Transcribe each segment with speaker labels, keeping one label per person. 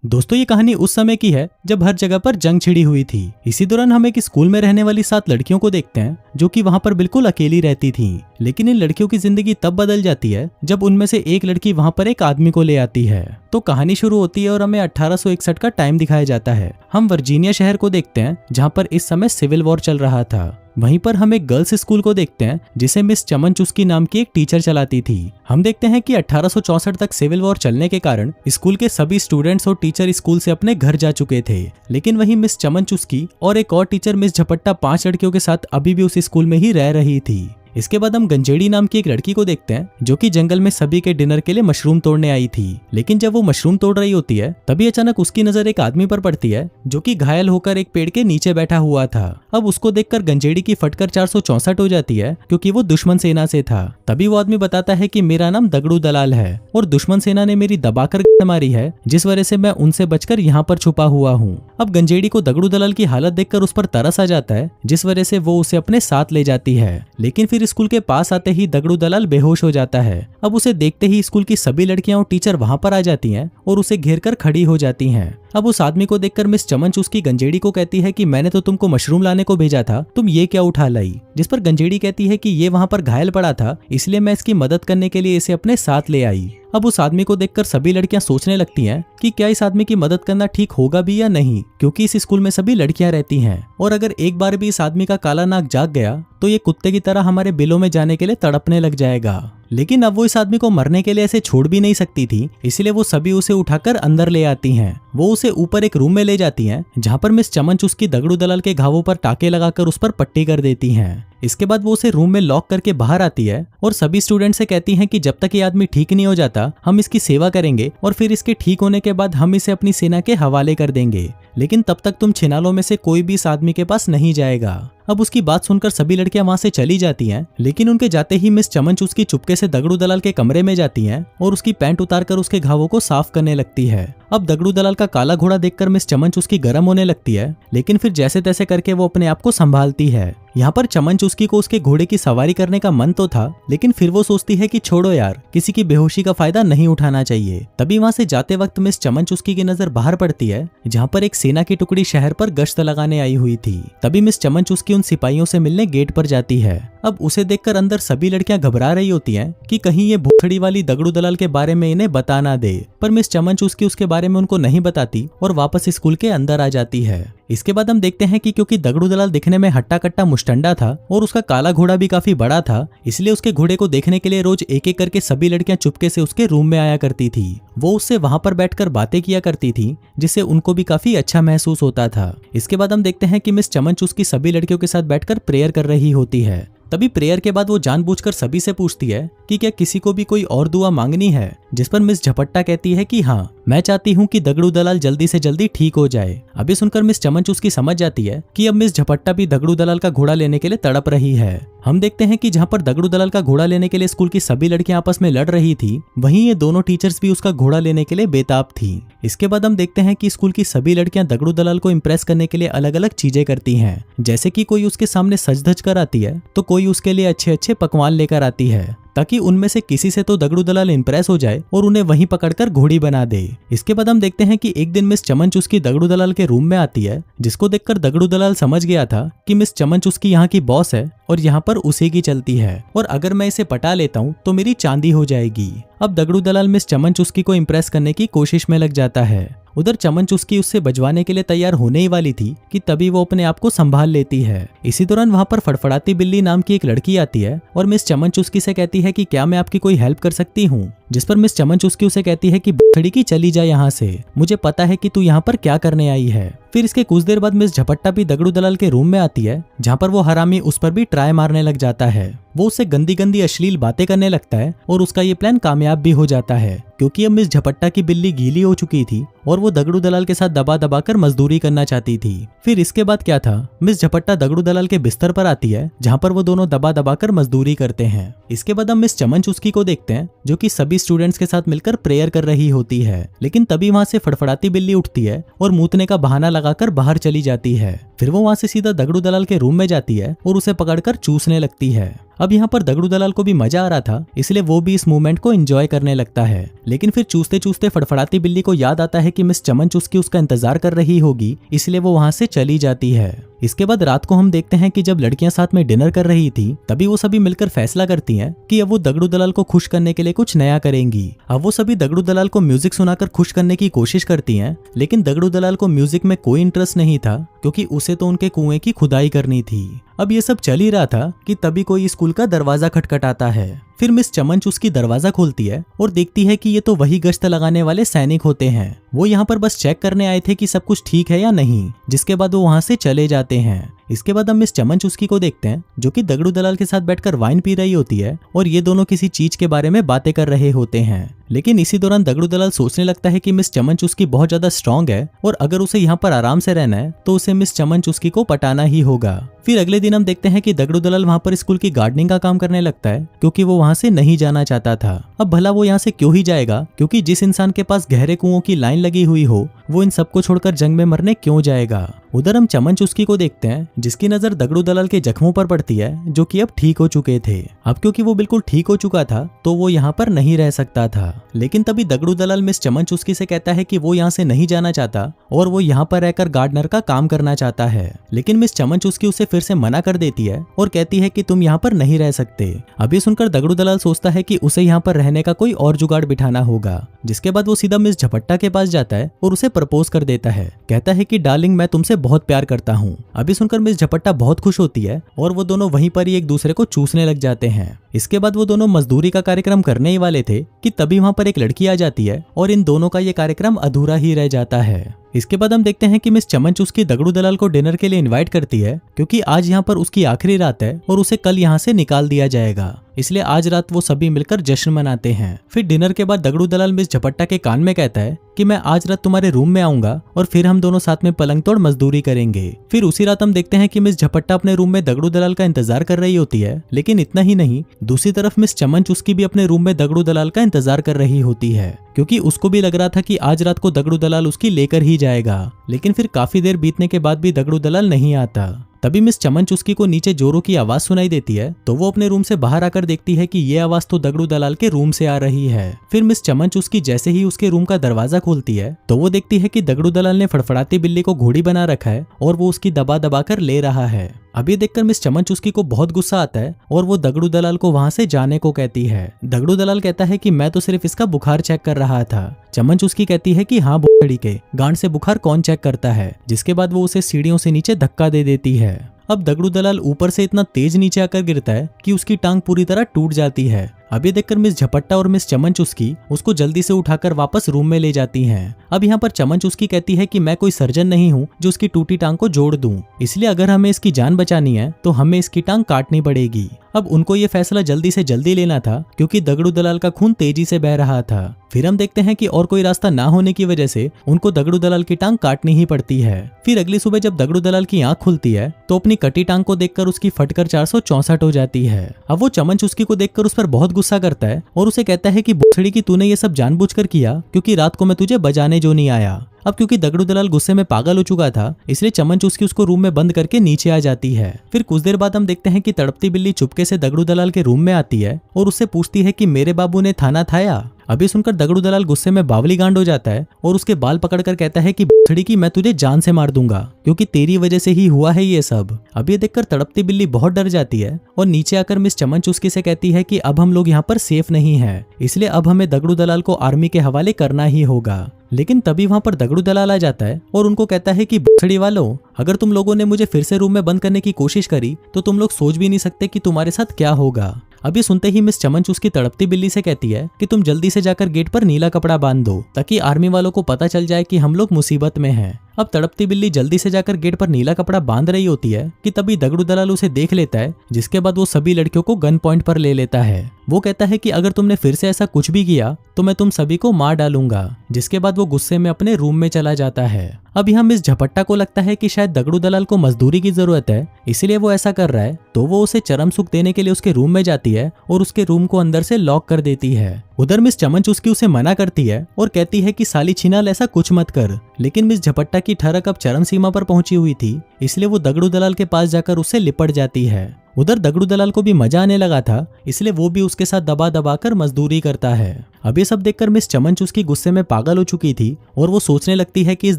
Speaker 1: दोस्तों ये कहानी उस समय की है जब हर जगह पर जंग छिड़ी हुई थी। इसी दौरान हम एक स्कूल में रहने वाली 7 लड़कियों को देखते हैं जो कि वहां पर बिल्कुल अकेली रहती थीं। लेकिन इन लड़कियों की जिंदगी तब बदल जाती है जब उनमें से एक लड़की वहां पर एक आदमी को ले आती है। तो कहानी शुरू होती है और हमें 1861 का टाइम दिखाया जाता है। हम वर्जीनिया शहर को देखते हैं जहाँ पर इस समय सिविल वॉर चल रहा था। वहीं पर हम एक गर्ल्स स्कूल को देखते हैं जिसे मिस चमन चुस्की नाम की एक टीचर चलाती थी। हम देखते हैं कि 1864 तक सिविल वॉर चलने के कारण स्कूल के सभी स्टूडेंट्स और टीचर स्कूल से अपने घर जा चुके थे। लेकिन वहीं मिस चमन चुस्की और एक और टीचर मिस झपट्टा 5 लड़कियों के साथ अभी भी उस स्कूल में ही रह रही थी। इसके बाद हम गंजेड़ी नाम की एक लड़की को देखते हैं जो कि जंगल में सभी के डिनर के लिए मशरूम तोड़ने आई थी। लेकिन जब वो मशरूम तोड़ रही होती है तभी अचानक उसकी नजर एक आदमी पर पड़ती है जो कि घायल होकर एक पेड़ के नीचे बैठा हुआ था। अब उसको देखकर गंजेड़ी की फटकर 464 हो जाती है क्योंकि वो दुश्मन सेना से था। तभी वो आदमी बताता है कि मेरा नाम दगड़ू दलाल है और दुश्मन सेना ने मेरी दबाकर मारी है जिस वजह से मैं उनसे बचकर यहाँ पर छुपा हुआ हूँ। अब गंजेड़ी को दगड़ू दलाल की हालत देखकर उस पर तरस आ जाता है जिस वजह से वो उसे अपने साथ ले जाती है। लेकिन फिर स्कूल के पास आते ही दगड़ू दलाल बेहोश हो जाता है। अब उसे देखते ही स्कूल की सभी लड़कियां और टीचर वहां पर आ जाती हैं और उसे घेर कर खड़ी हो जाती हैं। अब उस आदमी को देखकर मिस चमन चुस्की गंजेड़ी को कहती है कि मैंने तो तुमको मशरूम लाने को भेजा था, तुम ये क्या उठा लाई। जिस पर गंजेड़ी कहती है कि ये वहां पर घायल पड़ा था इसलिए मैं इसकी मदद करने के लिए इसे अपने साथ ले आई। अब उस आदमी को देखकर सभी लड़कियां सोचने लगती हैं कि क्या इस आदमी की मदद करना ठीक होगा भी या नहीं, क्योंकि इस स्कूल में सभी लड़कियां रहती हैं और अगर एक बार भी इस आदमी का काला नाक जाग गया तो ये कुत्ते की तरह हमारे बिलों में जाने के लिए तड़पने लग जाएगा। लेकिन अब वो इस आदमी को मरने के लिए ऐसे छोड़ भी नहीं सकती थी, इसलिए वो सभी उसे उठाकर अंदर ले आती हैं। वो उसे ऊपर एक रूम में ले जाती हैं जहाँ पर मिस चमन चुस्की दगड़ू दलाल के घावों पर टाके लगाकर उस पर पट्टी कर देती हैं। इसके बाद वो उसे रूम में लॉक करके बाहर आती है और सभी स्टूडेंट से कहती हैं कि जब तक ये आदमी ठीक नहीं हो जाता हम इसकी सेवा करेंगे और फिर इसके ठीक होने के बाद हम इसे अपनी सेना के हवाले कर देंगे। लेकिन तब तक तुम छिनालों में से कोई भी इस आदमी के पास नहीं जाएगा। अब उसकी बात सुनकर सभी लड़कियां वहां से चली जाती हैं। लेकिन उनके जाते ही मिस चमन चुस्की चुपके से दगड़ू दलाल के कमरे में जाती हैं और उसकी पैंट उतारकर उसके घावों को साफ करने लगती है। अब दगड़ू दलाल का काला घोड़ा देखकर मिस चमन चुस्की गर्म होने लगती है, लेकिन फिर जैसे तैसे करके वो अपने आप को संभालती है। यहाँ पर चमन चुस्की को उसके घोड़े की सवारी करने का मन तो था, लेकिन फिर वो सोचती है कि छोड़ो यार, किसी की बेहोशी का फायदा नहीं उठाना चाहिए। तभी वहां से जाते वक्त मिस चमन चुस्की की नजर बाहर पड़ती है जहाँ पर एक सेना की टुकड़ी शहर पर गश्त लगाने आई हुई थी। तभी मिस चमन चुस्की उन सिपाहियों से मिलने गेट पर जाती है। अब उसे देखकर अंदर सभी लड़कियां घबरा रही होती हैं कि कहीं ये भूखड़ी वाली दगड़ू दलाल के बारे में इन्हें बता ना दे, पर मिस चमन चुस्की उसके बारे में उनको नहीं बताती और वापस स्कूल के अंदर आ जाती है। इसके बाद हम देखते हैं कि क्योंकि दगड़ू दलाल दिखने में हट्टा कट्टा मुस्टंडा था और उसका काला घोड़ा भी काफी बड़ा था, इसलिए उसके घोड़े को देखने के लिए रोज एक एक करके सभी लड़कियां चुपके से उसके रूम में आया करती थी। वो उससे वहां पर बैठकर बातें किया करती थी जिससे उनको भी काफी अच्छा महसूस होता था। इसके बाद हम देखते हैं कि मिस चमन चुस्की सभी लड़कियों के साथ बैठकर प्रेयर कर रही होती है। तभी प्रेयर के बाद वो जानबूझकर सभी से पूछती है कि क्या किसी को भी कोई और दुआ मांगनी है, जिस पर मिस झपट्टा कहती है कि हाँ, मैं चाहती हूँ कि दगड़ू दलाल जल्दी से जल्दी ठीक हो जाए। अभी सुनकर मिस चमन चुस्की समझ जाती है कि अब मिस झपट्टा भी दगड़ू दलाल का घोड़ा लेने के लिए तड़प रही है। हम देखते हैं कि जहाँ पर दगड़ू दलाल का घोड़ा लेने के लिए स्कूल की सभी लड़कियां आपस में लड़ रही थी, वहीं ये दोनों टीचर्स भी उसका घोड़ा लेने के लिए बेताब थी। इसके बाद हम देखते हैं कि स्कूल की सभी लड़कियां दगड़ू दलाल को इम्प्रेस करने के लिए अलग अलग चीजें करती हैं, जैसे कि कोई उसके सामने सज धज कर आती है तो कोई उसके लिए अच्छे अच्छे पकवान लेकर आती है ताकि उनमें से किसी से तो दगड़ू दलाल इंप्रेस हो जाए और उन्हें वहीं पकड़कर घोड़ी बना दे। इसके बाद हम देखते हैं कि एक दिन मिस चमन चुस्की दगड़ू दलाल के रूम में आती है, जिसको देखकर दगड़ू दलाल समझ गया था कि मिस चमन चुस्की यहाँ की बॉस है और यहाँ पर उसी की चलती है और अगर मैं इसे पटा लेता हूँ तो मेरी चांदी हो जाएगी। अब दगड़ू दलाल मिस चमन चुस्की को इम्प्रेस करने की कोशिश में लग जाता है। उधर चमन चुस्की उससे बजवाने के लिए तैयार होने ही वाली थी कि तभी वो अपने आप को संभाल लेती है। इसी दौरान वहां पर फड़फड़ाती बिल्ली नाम की एक लड़की आती है और मिस चमन चुस्की से कहती है कि क्या मैं आपकी कोई हेल्प कर सकती हूँ, जिस पर मिस चमन चुस्की उसे कहती है कि बुखड़ी की चली जा यहाँ से, मुझे पता है कि तू यहाँ पर क्या करने आई है। फिर इसके कुछ देर बाद मिस झपट्टा भी दगड़ू दलाल के रूम में आती है जहाँ पर वो हरामी उस पर भी ट्राई मारने लग जाता है। वो उससे गंदी गंदी अश्लील बातें करने लगता है और उसका ये प्लान कामयाब भी हो जाता है क्योंकि अब मिस झपट्टा की बिल्ली गीली हो चुकी थी और वो दगड़ू दलाल के साथ दबा दबा कर मजदूरी करना चाहती थी। फिर इसके बाद क्या था, मिस झपट्टा दगड़ू दलाल के बिस्तर पर आती है जहाँ पर वो दोनों दबा दबा कर मजदूरी करते हैं। इसके बाद हम मिस चमन चुस्की को देखते हैं जो कि सभी स्टूडेंट्स के साथ मिलकर प्रेयर कर रही होती है, लेकिन तभी वहां से फड़फड़ाती बिल्ली उठती है और मूतने का बहाना लगाकर बाहर चली जाती है। फिर वो वहां से सीधा दगड़ू दलाल के रूम में जाती है और उसे पकड़कर चूसने लगती है। अब यहाँ पर दगड़ू दलाल को भी मजा आ रहा था, इसलिए वो भी इस मूवमेंट को एंजॉय करने लगता है। लेकिन फिर चूसते चूसते फड़फड़ाती बिल्ली को याद आता है कि मिस चमन चुस्की उसका इंतजार कर रही होगी, इसलिए वो वहां से चली जाती है। इसके बाद रात को हम देखते हैं कि जब लड़कियां साथ में डिनर कर रही थी, तभी वो सभी मिलकर फैसला करती हैं कि अब वो दगड़ू दलाल को खुश करने के लिए कुछ नया करेंगी। अब वो सभी दगड़ू दलाल को म्यूजिक सुनाकर खुश करने की कोशिश करती हैं, लेकिन दगड़ू दलाल को म्यूजिक में कोई इंटरेस्ट नहीं था, क्योंकि उसे तो उनके कुएं की खुदाई करनी थी। अब ये सब चल ही रहा था कि तभी कोई स्कूल का दरवाजा खटखटाता है। फिर मिस चमन चुस्की दरवाजा खोलती है और देखती है कि ये तो वही गश्त लगाने वाले सैनिक होते हैं। वो यहाँ पर बस चेक करने आए थे कि सब कुछ ठीक है या नहीं, जिसके बाद वो वहां से चले जाते हैं। इसके बाद हम मिस चमन चुस्की को देखते हैं, जो कि दगड़ू दलाल के साथ बैठकर वाइन पी रही होती है और ये दोनों किसी चीज के बारे में बातें कर रहे होते हैं। लेकिन इसी दौरान दगड़ू दलाल सोचने लगता है कि मिस चमन चुस्की बहुत ज्यादा स्ट्रांग है और अगर उसे यहाँ पर आराम से रहना है तो उसे मिस चमन चुस्की को पटाना ही होगा। फिर अगले दिन हम देखते हैं कि दगड़ू दलाल वहाँ पर स्कूल की गार्डनिंग का काम करने लगता है, क्योंकि वो वहाँ से नहीं जाना चाहता था। अब भला वो यहाँ से क्यों ही जाएगा, क्योंकि जिस इंसान के पास गहरे कुओं की लाइन लगी हुई हो वो इन सबको छोड़कर जंग में मरने क्यों जाएगा। उधर हम चमन चुस्की को देखते हैं, जिसकी नजर दगड़ू दलाल के जख्मों पर पड़ती है, जो कि अब ठीक हो चुके थे। अब क्योंकि वो बिल्कुल ठीक हो चुका था तो वो यहाँ पर नहीं रह सकता था। लेकिन तभी दगड़ू दलाल मिस चमन चुस्की से कहता है कि वो यहाँ से नहीं जाना चाहता और वो यहाँ पर रहकर गार्डनर का काम करना चाहता है। लेकिन मिस चमन चुस्की उसे फिर से मना कर देती है और कहती है कि तुम यहाँ पर नहीं रह सकते। अब ये सुनकर दगड़ू दलाल सोचता है कि उसे यहाँ पर रहने का कोई और जुगाड़ बिठाना होगा। जिसके बाद वो सीधा मिस झपट्टा के पास जाता है और उसे प्रपोज कर देता है। कहता है कि डार्लिंग, मैं तुमसे बहुत प्यार करता हूँ। अभी सुनकर मिस झपट्टा बहुत खुश होती है और वो दोनों वहीं पर ही एक दूसरे को चूसने लग जाते हैं। इसके बाद वो दोनों मजदूरी का कार्यक्रम करने ही वाले थे कि तभी वहां पर एक लड़की आ जाती है और इन दोनों का ये कार्यक्रम अधूरा ही रह जाता है। इसके बाद हम देखते हैं कि मिस चमन चुस्की दगड़ू दलाल को डिनर के लिए इनवाइट करती है, क्योंकि आज यहाँ पर उसकी आखिरी रात है और उसे कल यहाँ से निकाल दिया जाएगा। इसलिए आज रात वो सभी मिलकर जश्न मनाते हैं। फिर डिनर के बाद दगड़ू दलाल मिस झपट्टा के कान में कहता है कि मैं आज रात तुम्हारे रूम में आऊंगा और फिर हम दोनों साथ में पलंग तोड़ मजदूरी करेंगे। फिर उसी रात हम देखते हैं कि मिस झपट्टा अपने रूम में दगड़ू दलाल का इंतजार कर रही होती है। लेकिन इतना ही नहीं, दूसरी तरफ मिस चमन चुस्की भी अपने रूम में दगड़ू दलाल का इंतजार कर रही होती है, क्योंकि उसको भी लग रहा था कि आज रात को दगड़ू दलाल उसकी लेकर ही जाएगा। लेकिन फिर काफी देर बीतने के बाद भी दगड़ू दलाल नहीं आता। तभी मिस चमन चुस्की को नीचे जोरों की आवाज सुनाई देती है, तो वो अपने रूम से बाहर आकर देखती है कि ये आवाज तो दगड़ू दलाल के रूम से आ रही है। फिर मिस चमन चुस्की जैसे ही उसके रूम का दरवाजा खोलती है तो वो देखती है कि दगड़ू दलाल ने फड़फड़ाती बिल्ली को घोड़ी बना रखा है और वो उसकी दबा दबा कर ले रहा है। अब ये देखकर मिस चमन चुस्की को बहुत गुस्सा आता है और वो दगड़ू दलाल को वहां से जाने को कहती है। दगड़ू दलाल कहता है कि मैं तो सिर्फ इसका बुखार चेक कर रहा था। चमन चुस्की कहती है कि हाँ बुखड़ी के गांड से बुखार कौन चेक करता है, जिसके बाद वो उसे सीढ़ियों से नीचे धक्का दे देती है। अब दगड़ू दलाल ऊपर से इतना तेज नीचे आकर गिरता है कि उसकी टांग पूरी तरह टूट जाती है। अब ये देखकर मिस झपट्टा और मिस चमन चुस्की उसको जल्दी से उठाकर वापस रूम में ले जाती हैं। अब यहाँ पर चमन चुस्की कहती है कि मैं कोई सर्जन नहीं हूँ जो उसकी टूटी टांग को जोड़ दूं, इसलिए अगर हमें इसकी जान बचानी है तो हमें इसकी टांग काटनी पड़ेगी। अब उनको ये फैसला जल्दी से जल्दी लेना था, क्योंकि दगड़ू दलाल का खून तेजी से बह रहा था। फिर हम देखते हैं कि और कोई रास्ता ना होने की वजह से उनको दगड़ू दलाल की टांग काटनी ही पड़ती है। फिर अगली सुबह जब दगड़ू दलाल की आंख खुलती है तो अपनी कटी टांग को देखकर उसकी फटकर 464 हो जाती है। अब वो चमन चुस्की को देखकर उस पर बहुत गुस्सा करता है और उसे कहता है कि भोसड़ी की तूने ये सब जानबूझकर किया, क्योंकि रात को मैं तुझे बजाने जो नहीं आया। अब क्योंकि दगड़ू दलाल गुस्से में पागल हो चुका था, इसलिए चमन चुस्की उसको रूम में बंद करके नीचे आ जाती है। फिर कुछ देर बाद हम देखते हैं कि तड़पती बिल्ली चुपके से दगड़ू दलाल के रूम में आती है और उससे पूछती है कि मेरे बाबू ने थाना थाया। अभी सुनकर दगड़ू दलाल गुस्से में बावली गांड हो जाता है और उसके बाल पकड़कर कहता है कि भोसड़ी की मैं तुझे जान से मार दूंगा, क्योंकि तेरी वजह से ही हुआ है ये सब। अब ये देखकर तड़पती बिल्ली बहुत डर जाती है और नीचे आकर मिस चमन चुस्की से कहती है कि अब हम लोग यहाँ पर सेफ नहीं है, इसलिए अब हमें दगड़ू दलाल को आर्मी के हवाले करना ही होगा। लेकिन तभी वहां पर दगड़ू दलाल आ जाता है और उनको कहता है कि भोसड़ी वालों, अगर तुम लोगों ने मुझे फिर से रूम में बंद करने की कोशिश करी तो तुम लोग सोच भी नहीं सकते कि तुम्हारे साथ क्या होगा। अब ये सुनते ही मिस चमन चुस्की तड़पती बिल्ली से कहती है कि तुम जल्दी से जाकर गेट पर नीला कपड़ा बांध दो, ताकि आर्मी वालों को पता चल जाए कि हम लोग मुसीबत में हैं। अब तड़पती बिल्ली जल्दी से जाकर गेट पर नीला कपड़ा बांध रही होती है कि तभी दगड़ू दलाल उसे देख लेता है, जिसके बाद वो सभी लड़कियों को गन पॉइंट पर ले लेता है। वो कहता है कि अगर तुमने फिर से ऐसा कुछ भी किया तो मैं तुम सभी को मार डालूंगा, जिसके बाद वो गुस्से में अपने रूम में चला जाता है। अब यहाँ मिस झपट्टा को लगता है कि शायद दगड़ू दलाल को मजदूरी की जरूरत है, इसीलिए वो ऐसा कर रहा है, तो वो उसे चरम सुख देने के लिए उसके रूम में जाती है और उसके रूम को अंदर से लॉक कर देती है। उधर मिस चमन चुस्की उसे मना करती है और कहती है कि साली छिनाल ऐसा कुछ मत कर, लेकिन मिस झपट्टा की ठरक अब चरम सीमा पर पहुंची हुई थी, इसलिए वो दगड़ू दलाल के पास जाकर उससे लिपट जाती है। उधर दगड़ू दलाल को भी मजा आने लगा था, इसलिए वो भी उसके साथ दबा दबा कर मजदूरी करता है। अब ये सब देखकर मिस चमन चुस्की गुस्से में पागल हो चुकी थी और वो सोचने लगती है कि इस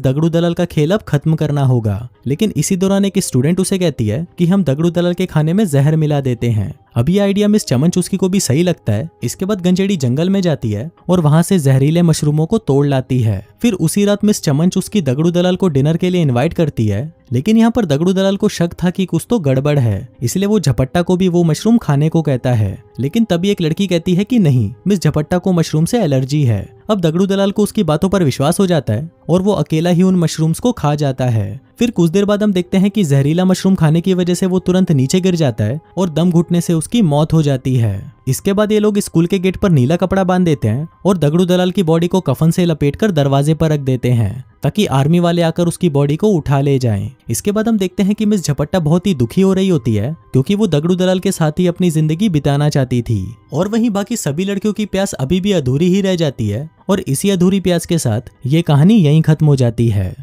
Speaker 1: दगड़ू दलाल का खेल अब खत्म करना होगा। लेकिन इसी दौरान एक स्टूडेंट उसे कहती है कि हम दगड़ू दलाल के खाने में जहर मिला देते हैं। अब ये आइडिया मिस चमन चुस्की को भी सही लगता है। इसके बाद गंजेड़ी जंगल में जाती है और वहां से जहरीले मशरूमों को तोड़ लाती है। फिर उसी रात मिस चमन चुस्की दगड़ू दलाल को डिनर के लिए इनवाइट करती है, लेकिन यहाँ पर दगड़ू दलाल को शक था कि कुछ तो गड़बड़ है, इसलिए वो झपट्टा को भी वो मशरूम खाने को कहता है। लेकिन तभी एक लड़की कहती है कि नहीं, मिस झपट्टा को मशरूम से एलर्जी है। अब दगड़ू दलाल को उसकी बातों पर विश्वास हो जाता है और वो अकेला ही उन मशरूम्स को खा जाता है। फिर कुछ देर बाद हम देखते हैं कि जहरीला मशरूम खाने की वजह से वो तुरंत नीचे गिर जाता है और दम घुटने से उसकी मौत हो जाती है। इसके बाद ये लोग स्कूल के गेट पर नीला कपड़ा बांध देते हैं और दगड़ू दलाल की बॉडी को कफन से लपेटकर दरवाजे पर रख देते हैं ताकि आर्मी वाले आकर उसकी बॉडी को उठा ले जाएं। इसके बाद हम देखते हैं कि मिस झपट्टा बहुत ही दुखी हो रही होती है क्योंकि वो दगड़ू दलाल के साथ ही अपनी जिंदगी बिताना चाहती थी और वहीं बाकी सभी लड़कियों की प्यास अभी भी अधूरी ही रह जाती है और इसी अधूरी प्यास के साथ ये कहानी यहीं खत्म हो जाती है।